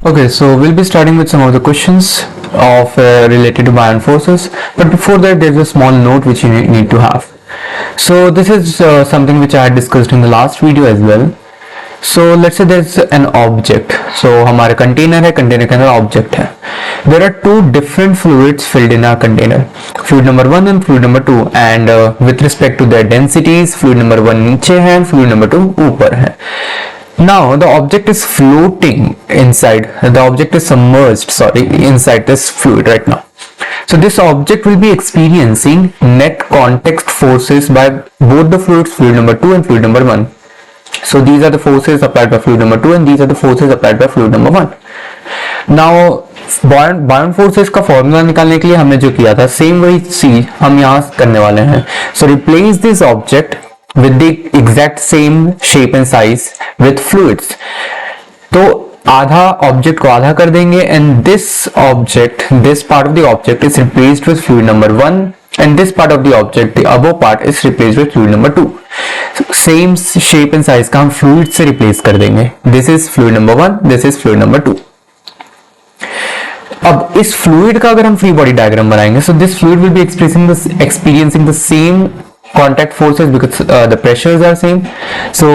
Okay, so we'll be starting with some of the questions of related to buoyant forces, but before that there's a small note which you need to have. So this is something which I had discussed in the last video as well. So let's say there's an object. So हमारा container है, container के अंदर object है. There are two different fluids filled in our container, fluid number 1 and fluid number 2, and with respect to their densities, fluid number 1 नीचे है, fluid number 2 ऊपर है. Now the object is floating inside, the object is submerged, inside this fluid right now. So this object will be experiencing net contact forces by both the fluids, fluid number 2 and fluid number 1. So these are the forces applied by fluid number 2 and these are the forces applied by fluid number 1. Now buoyant forces का formula निकालने के लिए हमने जो किया था same वही चीज हम यहाँ करने वाले हैं. So replace this object with the exact same shape and size with fluids. तो आधा ऑब्जेक्ट को आधा कर देंगे and this part of the object is replaced with fluid number 1 and this part of the object, the above part, is replaced with fluid number 2. Same shape and size का हम fluid से replace कर देंगे. This is fluid number 1, this is fluid number 2. अब इस fluid का अगर हम free body diagram बनाएंगे, so this fluid will be experiencing the same contact forces because the pressures are same. So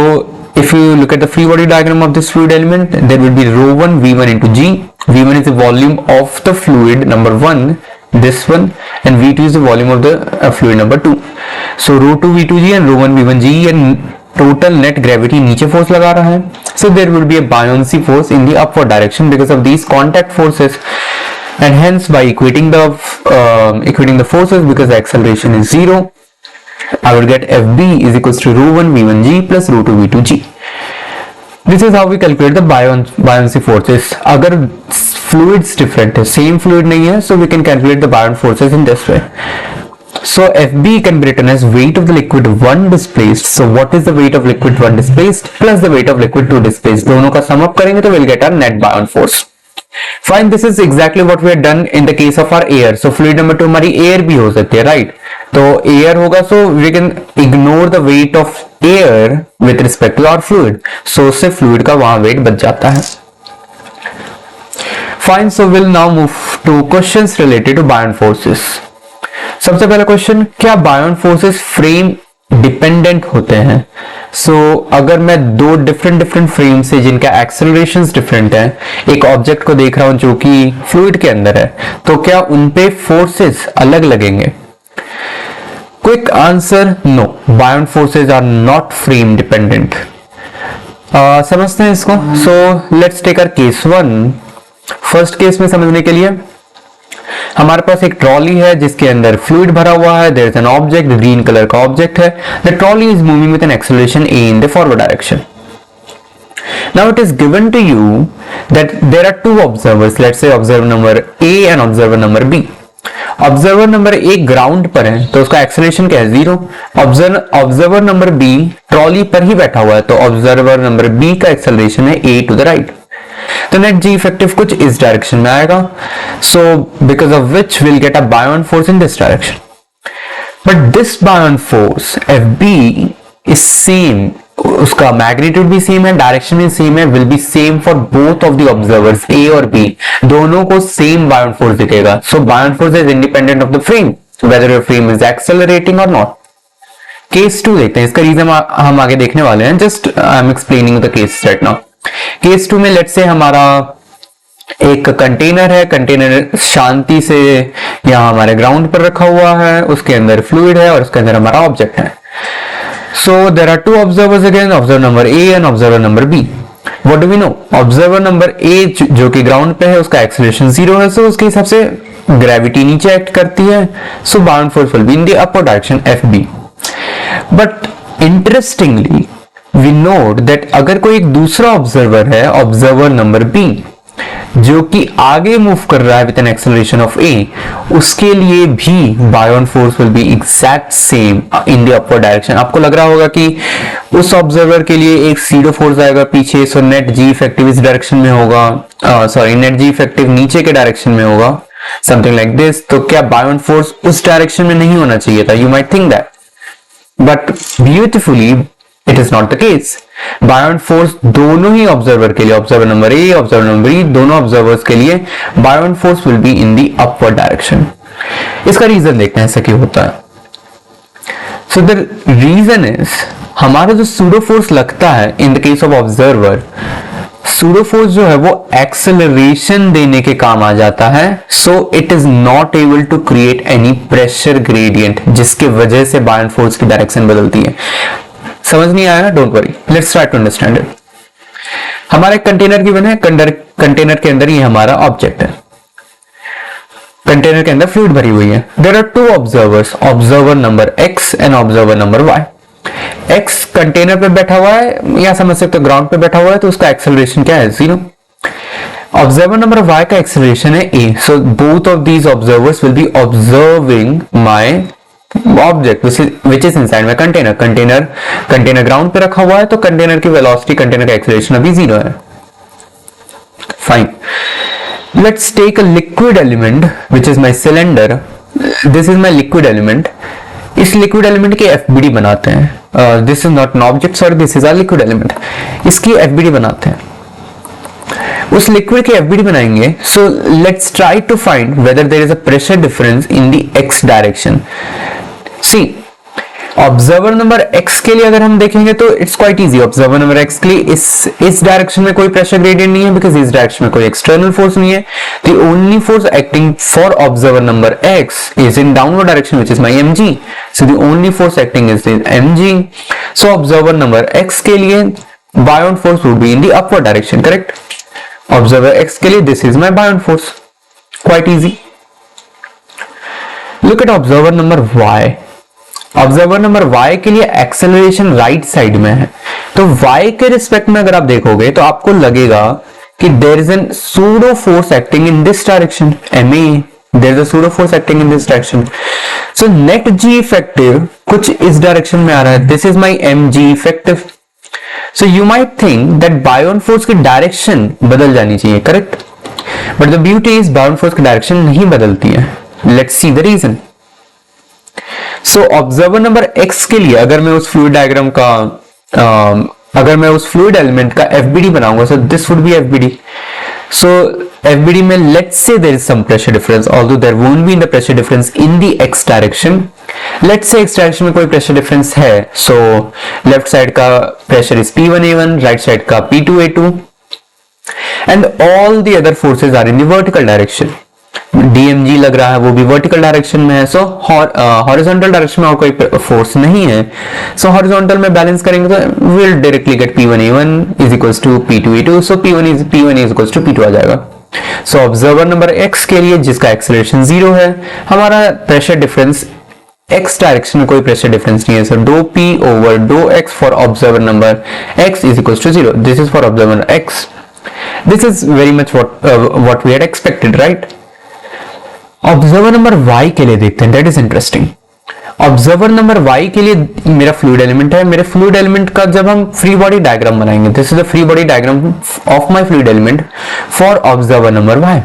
if you look at the free body diagram of this fluid element, there will be rho 1 v1 into g. v1 is the volume of the fluid number 1, this one, and v2 is the volume of the fluid number 2. So rho 2 v2g and rho 1 v1g, and total net gravity नीचे force लगा रहा है. So there will be a buoyancy force in the upward direction because of these contact forces, and hence by equating the forces, because the acceleration is 0, I will get Fb is equals to rho 1 v1g plus rho 2 v2g. This is how we calculate the buoyancy forces. अगर fluids different है, same fluid नहीं है, so we can calculate the buoyant forces in this way. So Fb can be written as weight of the liquid 1 displaced. So what is the weight of liquid 1 displaced plus the weight of liquid 2 displaced? दोनों का sum up करेंगे तो we'll get our net buoyant force. Fine, this is exactly what we have done in the case of our air. So fluid number 2 हमारी air भी हो सकती है, right? तो air होगा, so we can ignore the weight of air with respect to our fluid. So उससे fluid का वहां weight बच जाता है. Fine, so we'll now move to questions related to buoyant forces. सबसे पहला क्वेश्चन, क्या buoyant forces फ्रेम डिपेंडेंट होते हैं? So अगर मैं दो डिफरेंट फ्रेम से जिनका एक्सेलरेशंस डिफरेंट है, एक ऑब्जेक्ट को देख रहा हूं जो कि फ्लूइड के अंदर है, तो क्या उनपे फोर्सेस अलग लगेंगे? Quick answer, no, buoyant forces are not frame dependent. समझते हैं इसको. So let's take our case 1. First case में समझने के लिए हमारे पास एक ट्रॉली है जिसके अंदर फ्लूइड भरा हुआ है. There is an object, green colour का ऑब्जेक्ट है. The trolley is moving with an acceleration a in the forward direction. Now it is given to you that there are two observers. Let's say observer number A and observer number B. Observer number A ground पर है तो उसका acceleration क्या है? 0. Observer number B trolley पर ही बैठा हुआ है तो ऑब्जर्वर नंबर बी का एक्सेलरेशन है a टू द राइट. तो नेट जी इफेक्टिव कुछ इस डायरेक्शन में आएगा. So because of which will get a buoyant force in this direction. But this buoyant force Fb is same, उसका मैग्नीट्यूड भी same है, डायरेक्शन भी सेम है, will be same for both of the observers A और B. दोनों को same buoyant force दिखेगा. So buoyant force is independent of the frame, whether your frame is accelerating or not. Case 2 देखते हैं. इसका reason हम आगे देखने वाले हैं. Just I am explaining the case right now. Case 2 में लेट्स से हमारा एक कंटेनर है. कंटेनर शांति से यहाँ हमारे ग्राउंड पर रखा हुआ है, उसके अंदर फ्लूइड है और उसके अंदर हमारा ऑब्जेक्ट है. So there are two observers again, observer number A and observer number B. What do we know? Observer number A जो कि ग्राउंड पे है उसका एक्सेलरेशन 0 है, so उसके हिसाब से ग्रेविटी नीचे एक्ट करती है. So buoyant force will be in the upward direction Fb. But interestingly we note that अगर कोई एक दूसरा ऑब्जर्वर है, ऑब्जर्वर नंबर B, जो कि आगे मूव कर रहा है with an acceleration of a, उसके लिए भी buoyant force will be exact same in the upward direction. आपको लग रहा होगा कि उस ऑब्जर्वर के लिए एक सीडो फोर्स आएगा पीछे, सो नेट जी इफेक्टिव इस डायरेक्शन में होगा, नेट जी इफेक्टिव नीचे के डायरेक्शन में होगा, समथिंग लाइक दिस. तो क्या buoyant force उस डायरेक्शन में नहीं होना चाहिए था? You might think that, but beautifully it is not the case. Buoyant force दोनों ही ऑब्जर्वर के लिए, observer number A, observer number B, दोनों ऑब्जर्वर्स के लिए buoyant force will be in the upward direction. इसका रीजन देखते हैं ऐसा क्यों होता है। सो द रीजन इज, हमारा जो सूडो फोर्स लगता है in the case of observer, pseudo force जो है वो एक्सेलरेशन देने के काम आ जाता है। So it is not able to create any pressure gradient, जिसके वजह से बायोन फोर्स की डायरेक्शन बदलती है। समझ नहीं आया ना, don't worry, let's try to understand it. हमारा एक कंटेनर गिवन है, कंटेनर के अंदर ये हमारा ऑब्जेक्ट है, कंटेनर के अंदर फ्लूइड भरी हुई है। There are two observers, observer number X and observer number Y. X container पे बैठा हुआ है, या समझ सकते हो ग्राउंड पे बैठा हुआ है, तो उसका एक्सेलरेशन क्या है, 0। ऑब्जर्वर नंबर वाई का एक्सेलरेशन है a, so both of these observers will be observing my object which is inside my container. Container ground पे रखा हुआ है, तो कंटेनर की वेलोसिटी, कंटेनर का एक्सेलरेशन अभी 0 है। Fine, let's take a liquid element which is my cylinder. This is my liquid element. इस लिक्विड एलिमेंट की एफबीडी बनाते हैं। This is not an object, sorry, this is a liquid element. इसकी FBD बनाते हैं, उस लिक्विड की FBD बनाएंगे। So let's try to find whether there is a pressure difference in the X direction. See, observer number X के लिए अगर हम देखेंगे तो it's quite easy. Observer number X के लिए इस डायरेक्शन में कोई प्रेशर ग्रेडियंट नहीं है, बिकॉज इस डायरेक्शन में कोई एक्सटर्नल फोर्स नहीं है। The only force acting for observer number X is in downward direction, which is my mg. So the only force acting is mg. So observer number X के लिए buoyant force would be in the upward direction, correct. Observer X के लिए this is my buoyant force, quite easy. Look at observer number Y. Observer number y के लिए acceleration right side में है, तो y के रिस्पेक्ट में अगर आप देखोगे तो आपको लगेगा कि there is an pseudo force acting in this direction, ma, there is a pseudo force acting in this direction. So net g effective कुछ इस डायरेक्शन में आ रहा है, this is my mg effective. So you might think that buoyant force की direction बदल जानी चाहिए, correct, but the beauty is buoyant force की डायरेक्शन नहीं बदलती है। Let's see the reason. So observer number X के लिए अगर मैं उस फ्लूइड डायग्राम का अगर मैं उस फ्लूइड एलिमेंट का एफबीडी बनाऊंगा, so this would be FBD. So FBD में let's say there is some pressure difference, although there won't be in the pressure difference in the X direction. Let's say X direction में कोई pressure difference है, so left side का pressure is P1A1, right side का P2A2, and all the other forces are in the vertical direction. DMG लग रहा है वो भी वर्टिकल डायरेक्शन में है, सो हॉरिजॉन्टल डायरेक्शन में और कोई फोर्स नहीं है। सो हॉरिजॉन्टल में बैलेंस करेंगे तो will directly get P1A1 is equals to P2A2, so P1 is equals to P2 आ जाएगा। सो ऑब्जर्वर नंबर x के लिए जिसका एक्सेलरेशन 0 है, हमारा प्रेशर डिफरेंस x डायरेक्शन में कोई प्रेशर डिफरेंस नहीं है, so d P over d x for observer number x is equals to 0। This is for observer x। This is very much what we had expected, right. Observer number y के लिए देखते हैं, that is interesting. Observer number y के लिए मेरा fluid element है। मेरे fluid element का जब हम फ्री बॉडी डायग्राम बनाएंगे, this is the free body diagram of my fluid element for observer number y।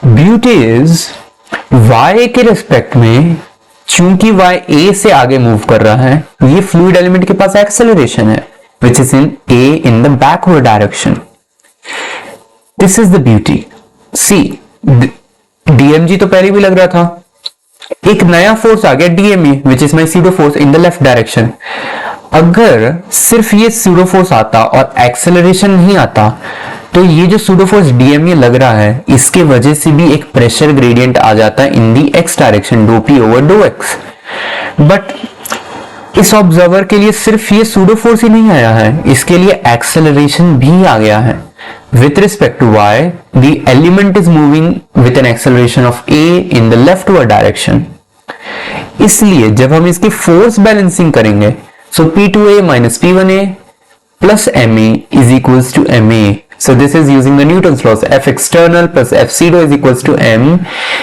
Beauty is y के रिस्पेक्ट में, चूंकि y a से आगे मूव कर रहा है, ये फ्लूइड एलिमेंट के पास एक्सेलरेशन है which is in a in the backward direction. This is the beauty. See, DMG तो पहले भी लग रहा था, एक नया फोर्स आ गया DME which is my pseudo force in the left direction. अगर सिर्फ ये सूडो फोर्स आता और एक्सेलरेशन नहीं आता, तो ये जो सूडो फोर्स DME लग रहा है, इसके वजह से भी एक प्रेशर ग्रेडियंट आ जाता है in the X direction, d P over d x। But इस ऑब्जर्वर के लिए सिर्फ ये सूडो फोर्स ही नहीं आया है, इसके लिए एक्सेलरेशन भी आ गया है। With respect to y, the element is moving with an acceleration of a in the leftward direction. इसलिए जब हम इसकी फोर्स बैलेंसिंग करेंगे, so P2A minus P1A plus MA is equals to MA. So this is using the Newton's laws. F external plus F zero is equals to M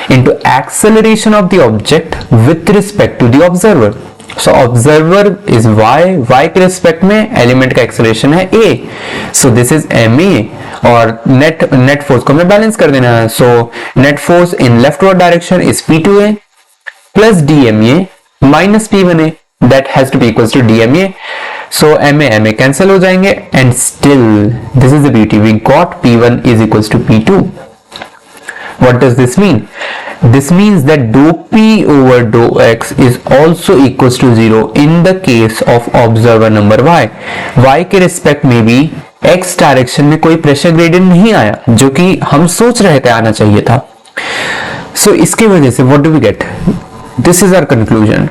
into acceleration of the object with respect to the observer. So observer is y के respect में element का acceleration है a. So this is ma, और net force को हमें balance कर देना है। So net force in leftward direction is P2A plus DMA minus P1A, that has to be equals to DMA so M A cancel हो जाएंगे and still this is the beauty, we got P1 is equals to P2. What does this mean? This means that dou P over dou X is also equals to 0 in the case of observer number Y. Y के respect में भी X direction में कोई pressure gradient नहीं आया, जो कि हम सोच रहे थे आना चाहिए था. So इसके वजह से what do we get? This is our conclusion.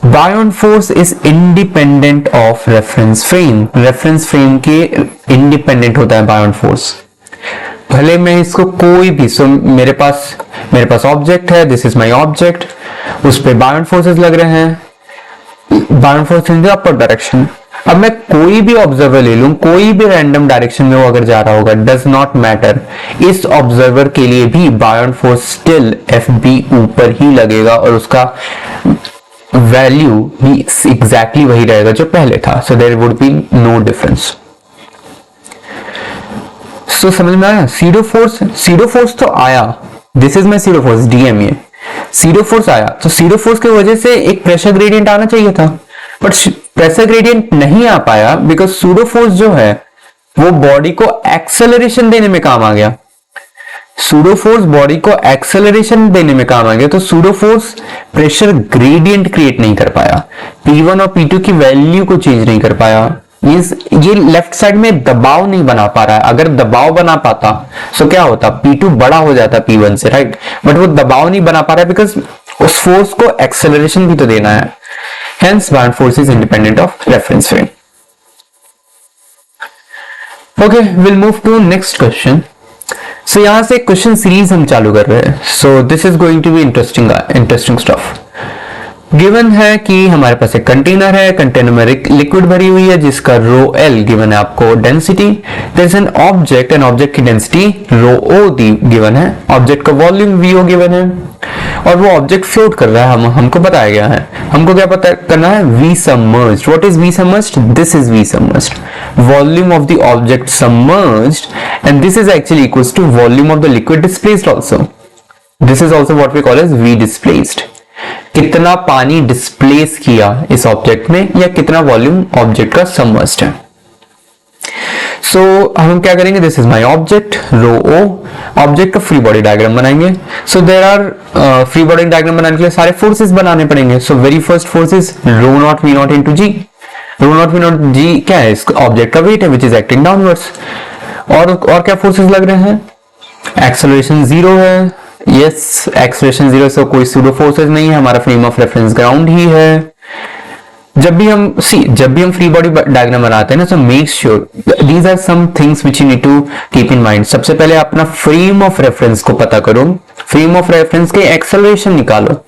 Buoyant force is independent of reference frame. Reference frame के independent होता है buoyant force. भले मैं इसको कोई भी, मेरे पास ऑब्जेक्ट है, दिस इज माय ऑब्जेक्ट, उस पे बायॉन्ट फोर्सेस लग रहे हैं, buoyant force in the upper direction. अब मैं कोई भी ऑब्जर्वर ले लूं, कोई भी रैंडम डायरेक्शन में वो अगर जा रहा होगा, डज नॉट मैटर, इस ऑब्जर्वर के लिए भी बायॉन्ट फोर्स स्टिल FB ऊपर ही लगेगा और उसका वैल्यू भी एग्जैक्टली वही रहेगा जो पहले था. So there would be no difference. So समझ में आया? सीडो फोर्स तो आया, this is my pseudo force DM. ये सीडो फोर्स आया, तो सीडो फोर्स की वजह से एक प्रेशर ग्रेडियंट आना चाहिए था, बट प्रेशर ग्रेडियंट नहीं आ पाया बिकॉज सूडो फोर्स जो है वो बॉडी को एक्सेलरेशन देने में काम आ गया. सूडो फोर्स बॉडी को एक्सेलरेशन देने में काम आ गया, तो pseudo force pressure gradient create नहीं कर पाया, P1 और P2 की वैल्यू को चेंज नहीं कर पाया. मींस ये लेफ्ट साइड में दबाव नहीं बना पा रहा है. अगर दबाव बना पाता तो क्या होता, P2 बड़ा हो जाता P1 से, राइट? बट वो दबाव नहीं बना पा रहा है बिकॉज उस फोर्स को एक्सेलरेशन भी तो देना है. Hence buoyant force is independent of reference frame. Okay, will move to next question. So यहां से क्वेश्चन सीरीज हम चालू कर रहे हैं. So this is going to be interesting stuff. Given है कि हमारे पास एक कंटेनर है, कंटेनर में लिक्विड भरी हुई है जिसका रो L गिवन है आपको density. There is an object की डेंसिटी रो O गिवन है, ऑब्जेक्ट का वॉल्यूम VO गिवन है और वो ऑब्जेक्ट फ्लोट कर रहा है. हमको बताया गया है, हमको क्या पता करना है, V submerged. What is V submerged? This is V submerged, volume of the object submerged, and this is actually equals to volume of the liquid displaced also. This is also what we call as V displaced. कितना पानी displace किया इस object में या कितना volume object का submerged है. सो हम क्या करेंगे, this is my object rho O, object का फ्री बॉडी डायग्राम बनाएंगे. So there are free body diagram बनाने के लिए सारे फोर्सेस बनाने पड़ेंगे. So very first force is rho naught V naught into G. Rho naught V naught G क्या है, इस ऑब्जेक्ट का वेट है विच इज एक्टिंग डाउनवर्ड्स. और क्या फोर्सेस लग रहे हैं, एक्सेलरेशन 0 है. यस, एक्सेलरेशन 0, सो कोई सूडो फोर्सेस नहीं है, हमारा फ्रेम ऑफ रेफरेंस ग्राउंड ही है. जब भी हम फ्री बॉडी डायग्राम बनाते हैं ना, so make sure these are some things which you need to keep in mind. सबसे पहले अपना फ्रेम ऑफ रेफरेंस को पता करो, फ्रेम ऑफ रेफरेंस के एक्सेलरेशन निकालो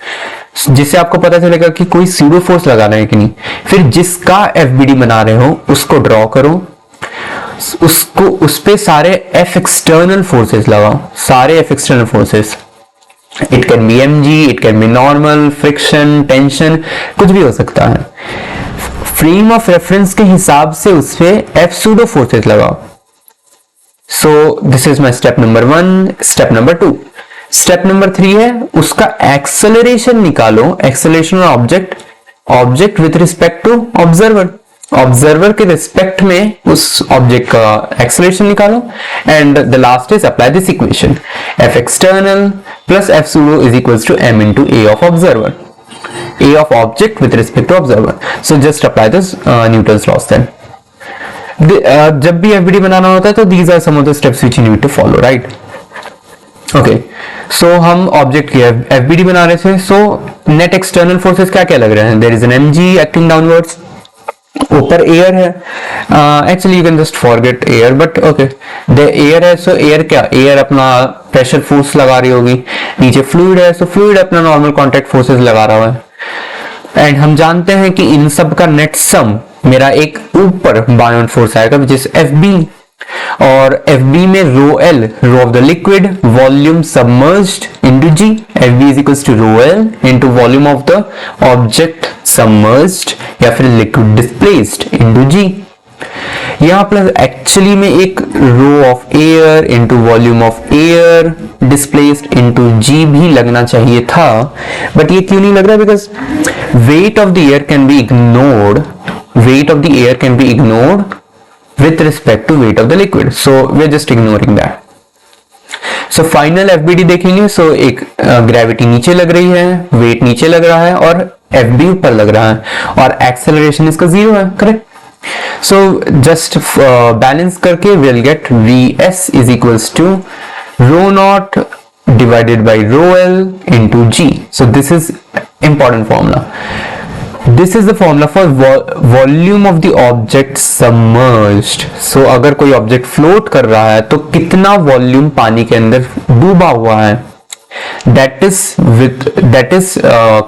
जिससे आपको पता चलेगा कि कोई सूडो फोर्स लगाना है कि नहीं. फिर जिसका FBD बना रहे हो उसको ड्रॉ करो, उसको उस पे सारे F एक्सटर्नल फोर्सेस लगाओ, सारे F external forces. It can be mg, it can be normal, friction, tension, कुछ भी हो सकता है. फ्रेम ऑफ रेफरेंस के हिसाब से उस पे F सूडो फोर्सेस लगाओ. So this is my step number 1. Step number 2, step number 3 है उसका एक्सेलरेशन निकालो, acceleration object with respect to observer के रिस्पेक्ट में उस ऑब्जेक्ट का एक्सेलरेशन निकालो. And the last is apply this equation, F external plus F pseudo is equals to m into A of observer, A of object with respect to observer. So just apply this Newton's laws. Then जब भी FBD बनाना होता है तो these are some of the steps which you need to follow, right? Okay, so हम object की FBD बना रहे थे. सो नेट एक्सटर्नल फोर्सेस क्या क्या लग रहे हैं, there is an mg acting downwards, ऊपर एयर है. Actually you can just forget air, but okay, the air है. सो एयर क्या, एयर अपना प्रेशर फोर्स लगा रही होगी. नीचे फ्लूइड है, सो फ्लूइड अपना नॉर्मल कॉन्टैक्ट फोर्सेस लगा रहा है. एंड हम जानते हैं कि इन सब का नेट सम मेरा एक ऊपर बायॉन्ट फोर्स आएगा विच इज FB, और FB में rho L, rho of the liquid, volume submerged into G. FB is equals to rho L into volume of the object submerged या फिर लिक्विड डिस्प्लेस्ड इनटू G. यहां plus actually में एक rho of air into volume of air displaced into G भी लगना चाहिए था, but ये क्यों नहीं लग रहा, because wait of the air can be ignored weight of the air can be ignored with respect to weight of the liquid. So we are just ignoring that. So final FBD देखेंगे. So एक gravity नीचे लग रही है, wait नीचे लग रहा है और FB ऊपर लग रहा है और एक्सेलरेशन इसका 0 है. करेक्ट. So just balance करके we'll get Vs is equals to rho naught divided by rho L into G. So this is important formula. This is the formula for volume of the object submerged. So अगर कोई object float कर रहा है तो कितना volume पानी के अंदर डूबा हुआ है, that is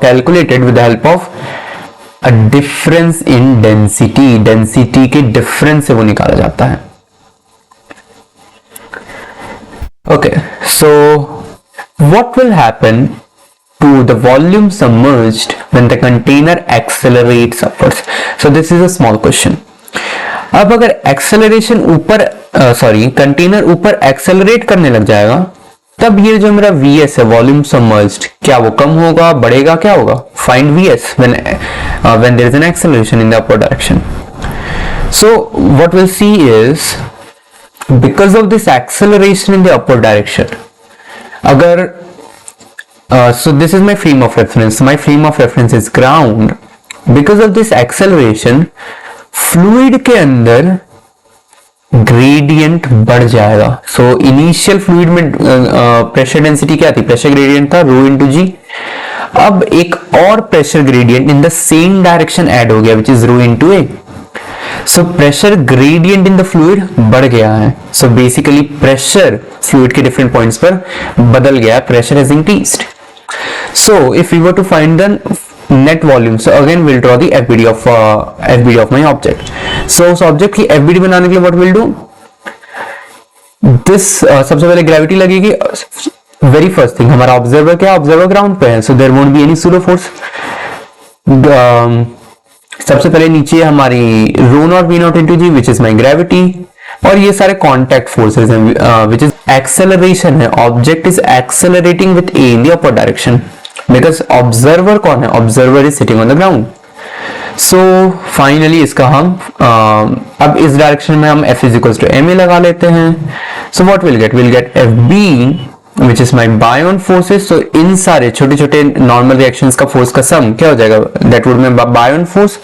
calculated with the help of a difference in density के difference से वो निकाला जाता है. Okay, so what will happen to the volume submerged when the container accelerates upwards? So this is a small question. अब अगर acceleration ऊपर container ऊपर एक्सेलरेट करने लग जाएगा, तब ये जो मेरा Vs है वॉल्यूम सबमर्ज्ड, क्या वो कम होगा, बढ़ेगा, क्या होगा? Find Vs when there is an acceleration in the upward direction. So what we'll see is, because of this acceleration in the upward direction, अगर so this is my frame of reference. My frame of reference is ground. Because of this acceleration, fluid के अंदर gradient बढ़ जाएगा. So initial fluid में pressure density क्या थी? Pressure gradient था rho into जी. अब एक और pressure gradient in the same direction add हो गया, which is rho into A. So pressure gradient in the fluid बढ़ गया है. सो बेसिकली प्रेशर फ्लूइड के डिफरेंट पॉइंट्स पर बदल गया, pressure has increased. So if we were to find the net volume, so again we'll draw the FBD of my object. So उस object की FBD बनाने के लिए what we'll do, this सबसे पहले gravity लगेगी. very first thing, हमारा observer क्या, observer ground पे है, so there won't be any pseudo force. सबसे पहले नीचे हमारी rho naught V naught into G which is my gravity, और ये सारे contact forces हैं which is acceleration है. object is accelerating with A in the upward direction. Because observer कौन है? Observer is sitting on the ground. So finally इसका हम अब इस डायरेक्शन में हम F is equals to ma लगा लेते हैं. So what we'll get FB which is my Bion forces. So इन सारे छोटे छोटे नॉर्मल रिएक्शंस का फोर्स का सम क्या हो जाएगा? That would be Bion force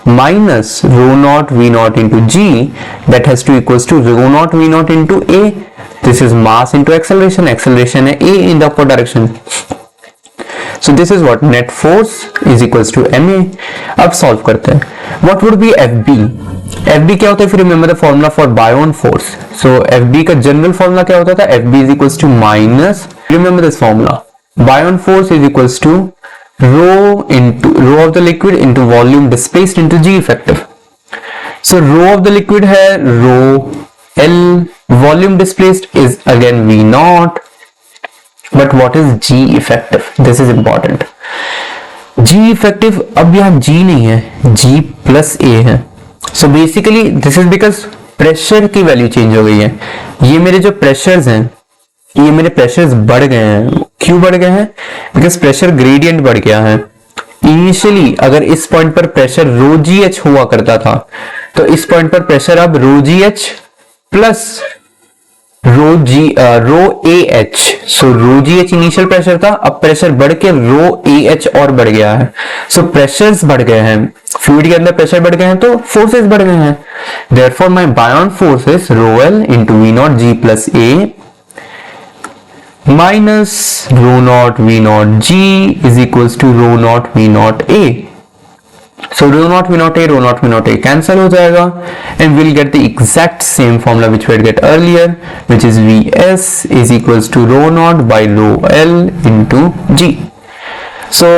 minus rho naught V naught into G, that has to equals to rho naught V naught into A. This is mass into acceleration. Acceleration है A in the upward direction. So this is what net force is equals to ma. अब solve करते हैं. What would be FB? FB क्या होता है? If you remember the formula for Bion force. So FB का general formula क्या होता था? FB is equals to minus, remember this formula, Bion force is equals to rho of the liquid into volume displaced into G effective. So rho of the liquid है rho L, volume displaced is again V naught. But what is G effective? This is important. G effective अब यहाँ G नहीं है, G plus A है. So basically this is because pressure की value change हो गई है. ये मेरे जो प्रेशर्स हैं, ये मेरे प्रेशर्स बढ़ गए हैं. क्यों बढ़ गए हैं? बिकॉज प्रेशर ग्रेडियंट बढ़ गया है. इनिशियली अगर इस पॉइंट पर प्रेशर रो जी एच हुआ करता था, तो इस पॉइंट पर प्रेशर अब rho g h plus rho a h. So rho g h initial pressure था, अब प्रेशर बढ़ के रो ए एच और बढ़ गया है. सो प्रेशर्स बढ़ गए हैं, फ्लूइड के अंदर प्रेशर बढ़ गए हैं, तो फोर्सेस बढ़ गए हैं. Therefore my buoyant forces rho L into V naught G plus A minus rho naught V naught G is equals to rho naught V naught A. So rho naught V naught A cancel हो जाएगा, and we'll get the exact same formula which we had get earlier, which is Vs is equals to rho naught by rho L into G. So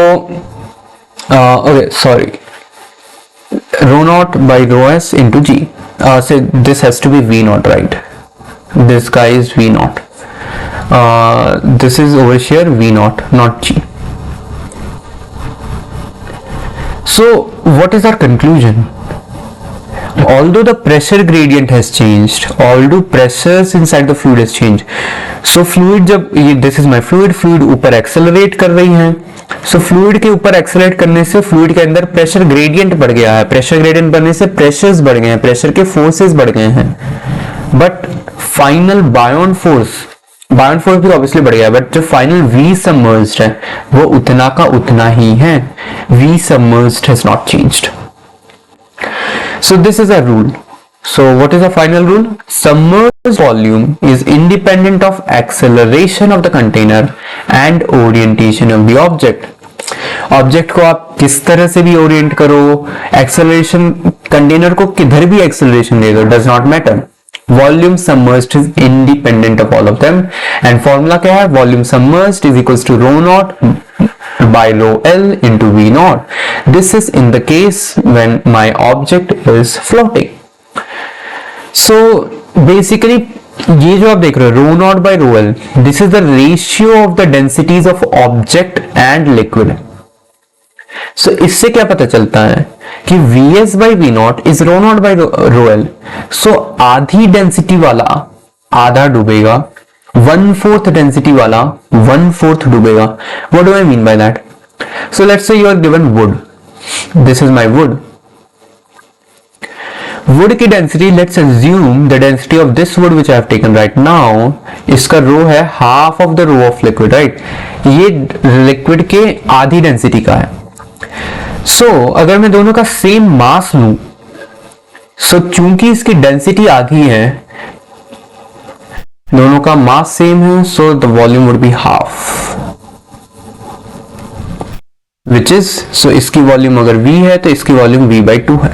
okay, sorry, rho naught by rho S into G. So this has to be V naught, right? This guy is V naught. This is over here V naught, not G. So what is our conclusion? although the pressure gradient has changed, although pressures inside the fluid has changed, so fluid जब ये this is my fluid ऊपर accelerate कर रही है, so fluid के ऊपर accelerate करने से fluid के अंदर pressure gradient बढ़ गया है, pressure gradient बढ़ने से pressures बढ़ गए हैं, pressure के forces बढ़ गए हैं, but final buoyant force भी ऑब्वियसली बढ़ गया, बट जो फाइनल V सबमर्ज्ड है वो उतना का उतना ही है, V submerged has not changed. So this is a rule. So what is the final rule? Submerged volume is independent of acceleration of the container and orientation of the object. Object को आप किस तरह से भी Orient करो, acceleration container को किधर भी एक्सेलरेशन दे दो, does not matter. Volume submerged is independent of all of them. And formula क्या है? Volume submerged is equals to rho naught by rho L into V naught. This is in the case when my object is floating. So basically ये जो आप देख रहे हो rho naught by rho L, this is the ratio of the densities of object and liquid. So इससे क्या पता चलता है कि Vs by V naught is rho naught by rho L. So आधी डेंसिटी वाला आधा डूबेगा, 1/4 डेंसिटी वाला 1/4 डूबेगा. What do I mean by that? So let's say you are given wood. This is my wood. Wood की density, let's assume the density of this wood which I have taken right now, इसका रो है half of the row of liquid, right? ये liquid के आधी density का है. So अगर मैं दोनों का सेम मास लूं, so चूंकि इसकी डेंसिटी आधी है, दोनों का मास सेम है, so the volume would be half, which is, so इसकी वॉल्यूम अगर V है तो इसकी वॉल्यूम V/2 है.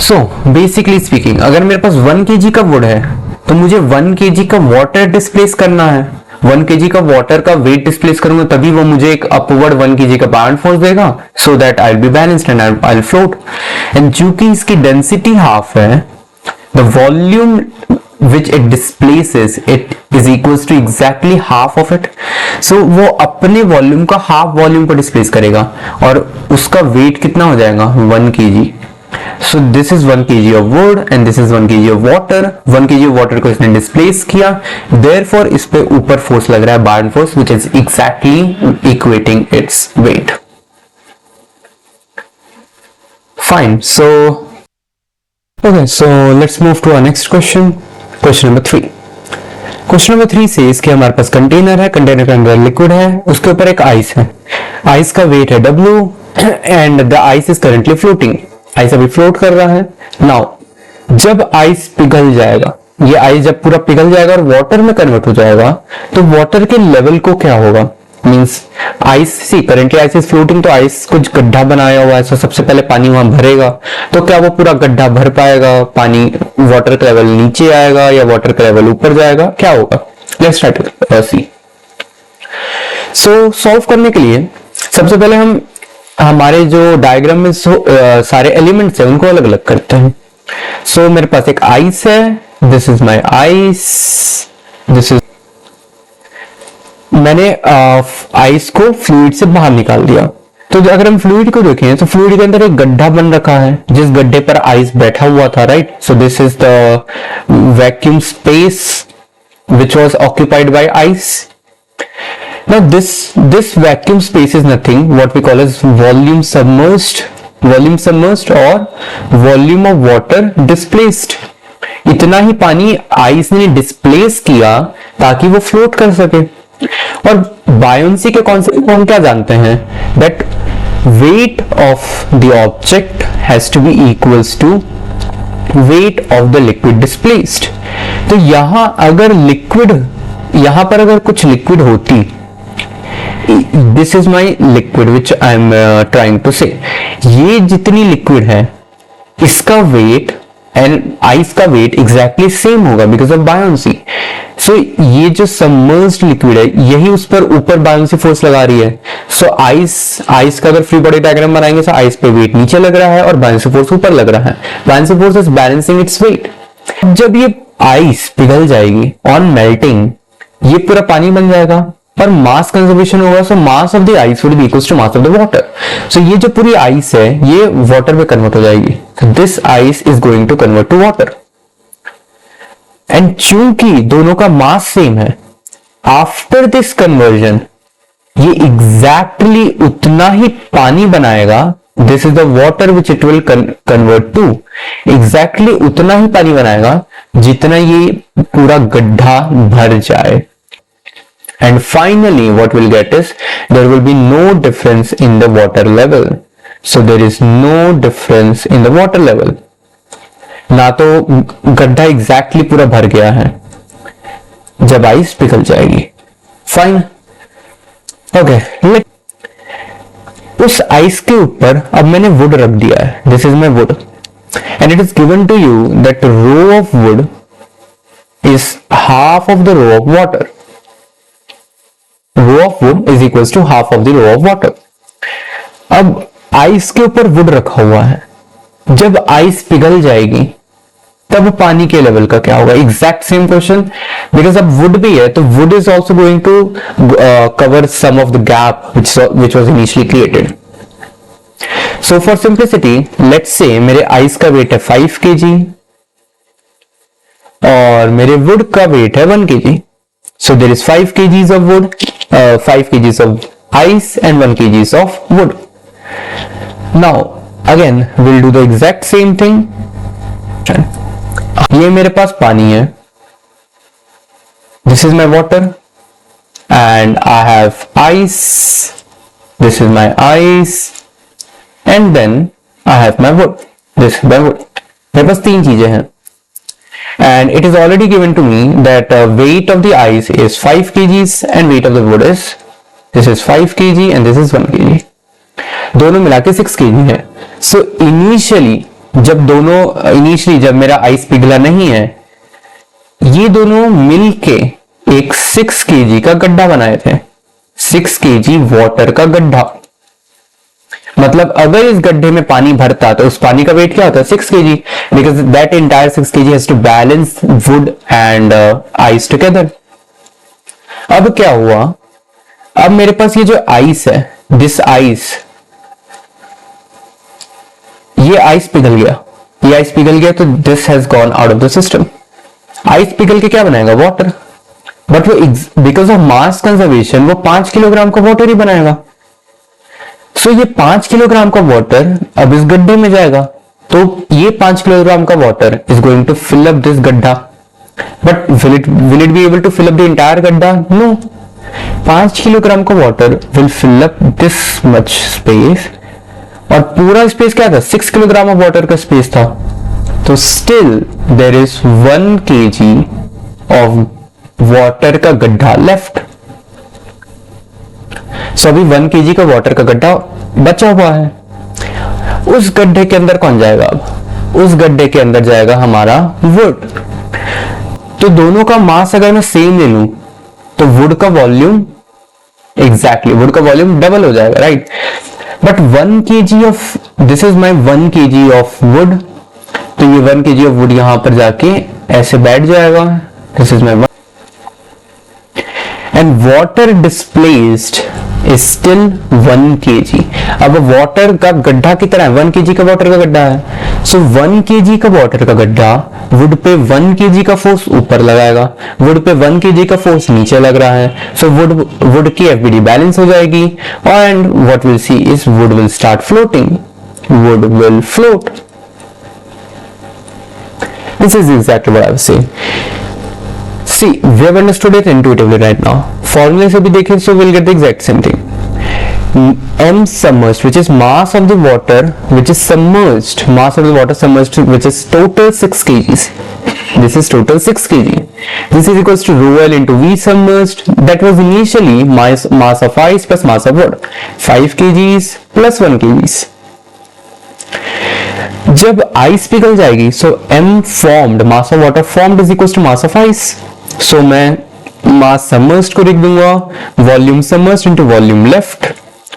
So basically speaking, अगर मेरे पास 1 kg का वुड है तो मुझे 1 kg का वाटर डिस्प्लेस करना है. 1 kg का वाटर का वेट डिस्प्लेस करूंगा तभी वो मुझे एक अपवर्ड 1 kg का बाउंड फोर्स देगा, so that I'll be balanced and I'll float. And चूंकि इसकी डेंसिटी हाफ है, the volume which it displaces it is equals to exactly half of it. So वो अपने वॉल्यूम का हाफ वॉल्यूम को displace करेगा और उसका वेट कितना हो जाएगा? 1 kg. So this is 1 kg of wood and this is 1 kg of water. 1 kg of water को इसने डिस्प्लेस किया, therefore इस पे ऊपर फोर्स लग रहा है, bound force, which is exactly equating its weight. Fine. So okay, so let's move to our next question. Question number 3. Question number 3 says कि हमारे पास कंटेनर है, कंटेनर के अंदर लिक्विड है, उसके ऊपर एक आइस है, आइस का वेट है W and the ice is currently floating. Ice अभी फ्लोट कर रहा है. नाउ जब आइस पिघल जाएगा, ये आइस जब पूरा पिघल जाएगा और वाटर में कन्वर्ट हो जाएगा, तो वाटर के लेवल को क्या होगा? Means ice, see currently ice is floating, तो आइस कुछ गड्ढा बनाया हुआ है, तो सबसे पहले पानी वहां भरेगा, तो क्या वो पूरा गड्ढा भर पाएगा? पानी, वाटर का लेवल नीचे आएगा या वाटर का लेवल ऊपर जाएगा? क्या होगा? Let's try to see. So solve करने के लिए सबसे पहले हम हमारे जो डायग्राम में सारे एलिमेंट्स हैं उनको अलग अलग करते हैं. सो मेरे पास एक आइस है, this is my ice, this is, मैंने आइस को फ्लूइड से बाहर निकाल दिया. तो अगर हम फ्लूइड को देखें तो फ्लूइड के अंदर एक गड्ढा बन रखा है, जिस गड्ढे पर आइस बैठा हुआ था, right? So this is the vacuum space which was occupied by ice. Now this vacuum space is nothing what we call as volume submerged or volume of water displaced. इतना ही पानी आइस ने displace किया ताकि वो float कर सके. और buoyancy के कॉन्सेप्ट को हम क्या जानते हैं? That weight of the object has to be equals to weight of the liquid displaced. तो यहां पर अगर कुछ लिक्विड होती, this is my liquid which I am trying to say, ये जितनी लिक्विड है इसका वेट एंड आइस का वेट एग्जैक्टली सेम होगा बिकॉज ऑफ बायोन्सी. सो ये जो सबमर्ज्ड लिक्विड है यही उस पर ऊपर बायोन्सी फोर्स लगा रही है. सो आइस का अगर फ्री बॉडी डायग्राम बनाएंगे तो आइस पे वेट नीचे लग रहा है और बायोन्सी फोर्स ऊपर लग रहा है. Buoyancy force is balancing its weight. जब ये आइस पिघल जाएगी ऑन मेल्टिंग, ये पूरा पानी बन जाएगा, और मास कंजर्वेशन होगा, so mass of the ice would be equals to mass of the water. So ये जो पूरी आइस है ये वाटर में कन्वर्ट हो जाएगी, this ice is going to convert to water. And चूंकि दोनों का मास सेम है, आफ्टर दिस कन्वर्जन ये एग्जैक्टली उतना ही पानी बनाएगा, this is the water which it will convert to, exactly उतना ही पानी बनाएगा जितना ये पूरा गड्ढा भर जाए। And finally what we'll get is there will be no difference in the water level. So there is no difference in the water level. ना तो गड्ढा एग्जैक्टली पूरा भर गया है जब आइस पिघल जाएगी। Fine, okay. उस आइस के ऊपर अब मैंने वुड रख दिया है, this is my wood, and it is given to you that rho of wood is half of the rho of water. Rho of wood is equal to half of the rho of water. अब ice के ऊपर would रखा हुआ है, जब ice पिघल जाएगी तब पानी के लेवल का क्या होगा? एग्जैक्ट सेम क्वेश्चन, बिकॉज अब वुड भी है तो wood is also going to cover some of the gap which was initially created. So for simplicity let's say मेरे आइस का वेट है 5 kg और मेरे वुड का वेट है 1 kg। So there is 5 kgs of wood, 5 kgs of ice and 1 kgs of wood. Now again we'll do the exact same thing. ये मेरे पास पानी है, this is my water and I have ice, this is my ice and then I have my wood, this is my wood. मेरे पास 3 चीजें हैं and it is already given to me that weight of the ice is 5 kgs and weight of the wood is, this is 5 kg and this is 1 kg, दोनों मिला के 6 kg है। so initially जब मेरा ice पिघला नहीं है, ये दोनों मिलके एक 6 kg का गड्ढा बनाए थे, 6 kg वाटर का गड्ढा। मतलब अगर इस गड्ढे में पानी भरता तो उस पानी का वेट क्या होता है? 6 kg, because that entire 6 kg has to balance wood and ice together. अब क्या हुआ? अब मेरे पास ये जो आइस है, दिस आइस, ये आइस पिघल गया, ये आइस पिघल गया तो this has gone out of the system. Ice पिघल के क्या बनाएगा? वाटर। बट वो बिकॉज ऑफ मास कंजर्वेशन वो 5 किलोग्राम का वाटर ही बनाएगा। सो ये 5 किलोग्राम का वाटर अब इस गड्ढे में जाएगा, तो ये 5 किलोग्राम का water is going to fill up this गड्ढा। But will it be able to fill up the entire गड्ढा? नो। 5 किलोग्राम का water will fill up this much space, और पूरा स्पेस क्या था? 6 किलोग्राम ऑफ वाटर का space था। तो still there is 1 kg of water का गड्ढा लेफ्ट। सो अभी 1 kg का वाटर का गड्ढा बचा हुआ है। उस गड्ढे के अंदर कौन जाएगा? अब उस गड्ढे के अंदर जाएगा हमारा वुड। तो दोनों का मास अगर मैं सेम ले लूं तो वुड का वॉल्यूम एग्जैक्टली वुड का वॉल्यूम डबल हो जाएगा, right? But 1 kg of, this is my 1 kg of would, तो ये 1 kg ऑफ वुड यहां पर जाके ऐसे बैठ जाएगा, this is my 1, and water displaced is still 1 kg। अब वाटर का गड्ढा की तरह 1 kg का वाटर का गड्ढा है, सो 1 kg का वाटर का गड्ढा वुड पे 1 kg का फोर्स ऊपर लगाएगा, वुड पे 1 kg का फोर्स नीचे लग रहा है, सो वुड की एफबीडी बैलेंस हो जाएगी, and what will see is would will start floating, would will float. This is exactly what I was saying. See, we have understood it intuitively right now. Formula से भी देखें, so we'll get the exact same thing. M submerged, which is mass of the water, which is submerged, mass of the water submerged, which is total 6 kgs. This is total 6 kg. This is equals to rho L into V submerged. That was initially mass of ice plus mass of wood. 5 kgs plus 1 kgs. जब ice पिघल जाएगी, सो M formed, mass of water formed is equals to mass of ice. सो मैं मास submerged को लिख दूंगा, volume submerged into volume left,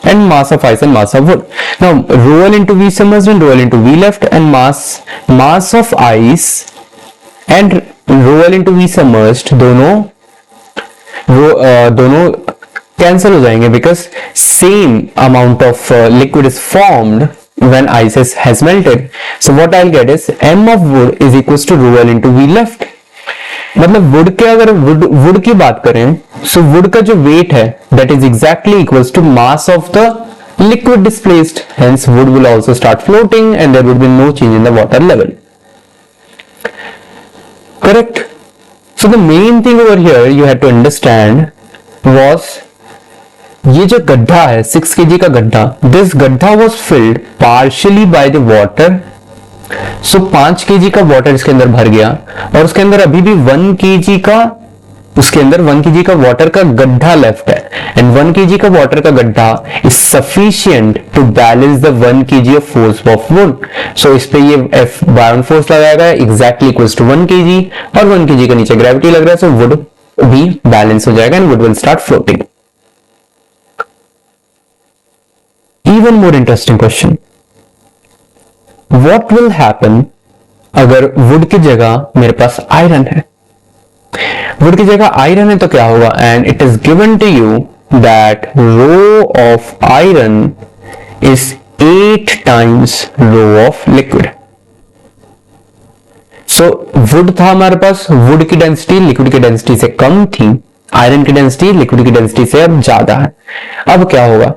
and mass of ice and mass of wood. Now rho L into V submerged and rho L into V left, and mass of ice and rho L into V submerged दोनों cancel हो जाएंगे because same amount of liquid is formed when ice has melted. So what I'll get is m of wood is equals to rho l into v left. मतलब would के अगर would की बात करें so would का जो weight है that is exactly equals to mass of the liquid displaced, hence wood will also start floating and there would be no change in the water level. Correct? So the main thing over here you had to understand was ये जो गड्ढा है 6 kg का गड्ढा, this गड्ढा was filled partially by the water. So 5 kg का water इसके अंदर भर गया और उसके अंदर अभी भी 1 kg का उसके अंदर 1 kg का वाटर का गड्ढा लेफ्ट है एंड 1 kg का वाटर का गड्ढा is sufficient to balance the 1 kg of force of wood. So इस पे ये F बायोन फोर्स लगाया गया एग्जैक्टली इक्वल्स टू 1 kg और 1 kg का नीचे ग्रेविटी लग रहा है. सो वुड भी बैलेंस हो जाएगा and would will start floating. Even more interesting question. What will happen अगर वुड की जगह मेरे पास आयरन है? वुड की जगह आयरन है तो क्या होगा? And it is given to you that rho of iron is 8 times rho of liquid. So wood था हमारे पास, वुड की डेंसिटी लिक्विड की डेंसिटी से कम थी, आयरन की डेंसिटी लिक्विड की डेंसिटी से अब ज्यादा है. अब क्या होगा?